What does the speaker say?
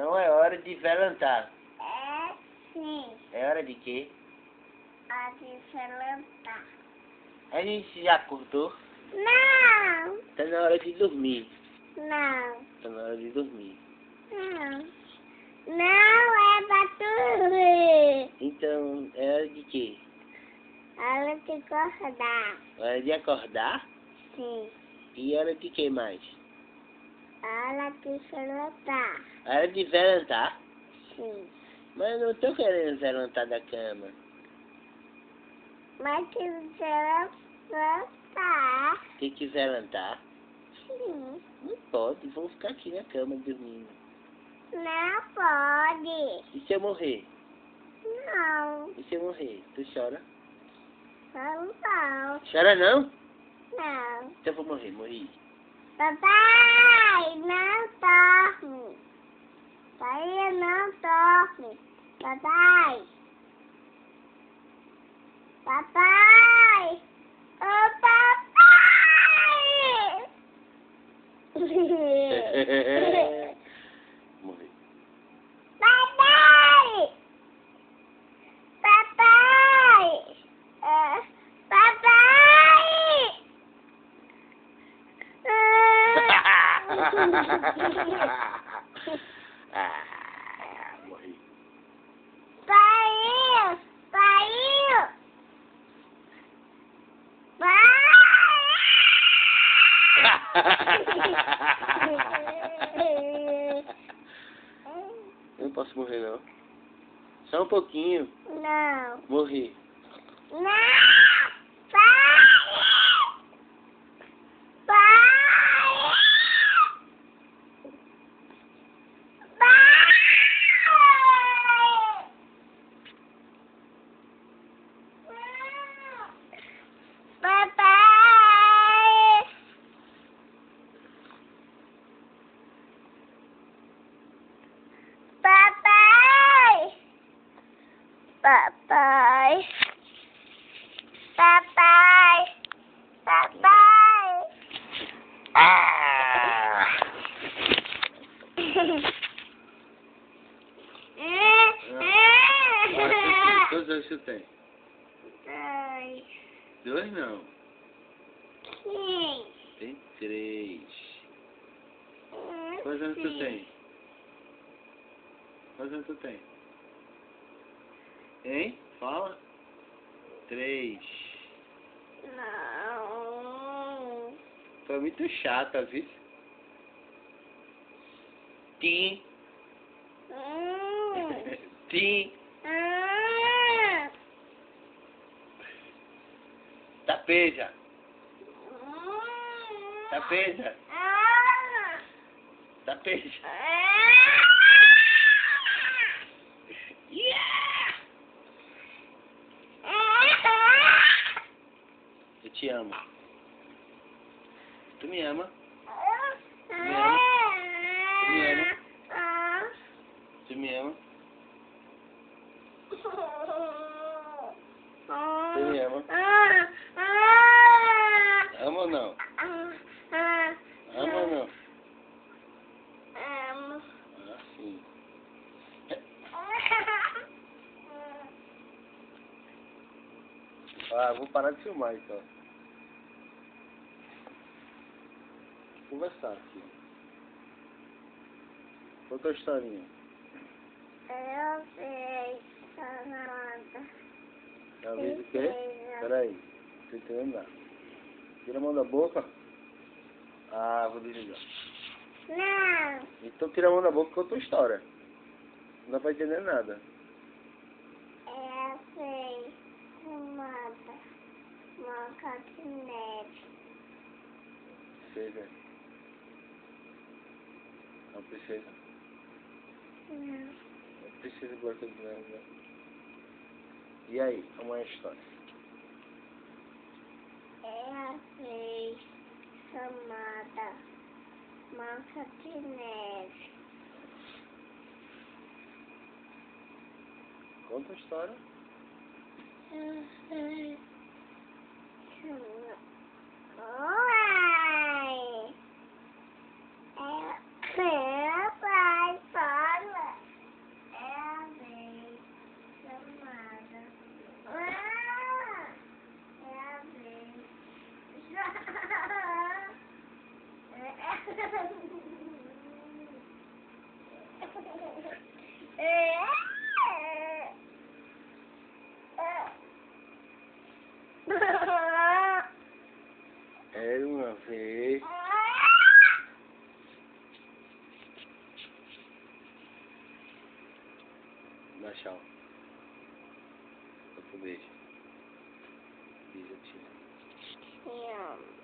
Não é hora de levantar. É sim. É hora de quê? A de se levantar. A gente já acordou? Não. Tá na hora de dormir. Não. Tá na hora de dormir. Não. Não é pra dormir. Então, é hora de quê? Ela tem que acordar. Hora de acordar? Sim. E hora de que mais? Ela tem que se levantar. Hora de levantar? Sim. Mas eu não tô querendo levantar da cama. Mas tem que se levantar. Tem que levantar? Sim. Não pode, vamos ficar aqui na cama dormindo. Não pode. E se eu morrer? Não. E se eu morrer? Tu chora? Não. Chora não? Não. Então eu vou morrer, morri. Papai, não dorme. Papai, não dorme. Papai. Papai. Ô, papai. Morri. Papai. Papai. Papai. Morri. Pai! Pai! Eu não posso morrer não. Só um pouquinho. Não. Morri. Não! Pai! Pai! Papai! Papai! Papai! Papai! Papai! Ah! Quantos anos você tem? Ai, 2 não. sim. Tem 3. Quantos anos tu tem? Quantos anos tu tem? Hein? Fala. 3. Não. Foi muito chata, viu? Tim. Tim. Tapeja. Tapeja. Tapeja. Yeah! Eu te amo. Tu me ama? Tu me ama? Tu me ama? Ama ou não? Ama ou não? Ah, sim. Ah, vou parar de filmar então. Vou conversar aqui. Conta a historinha. Eu sei, Samanta. Já vez o quê? Peraí, não tô entendendo nada. Tira a mão da boca. Ah, vou desligar. Não. Então tira a mão da boca e conta a história. Não dá pra entender nada. Eu sei, Samanta. Manca de neve. Sei, velho. Não precisa. Não. Não precisa igual que né? E aí, como é a história? Eu sei, Samanta. Manca de neve. Conta a história. Eu sei, Samanta. Oi! Pai, fala. Dá tchau. Outro beijo. Beijo, tia. Te amo.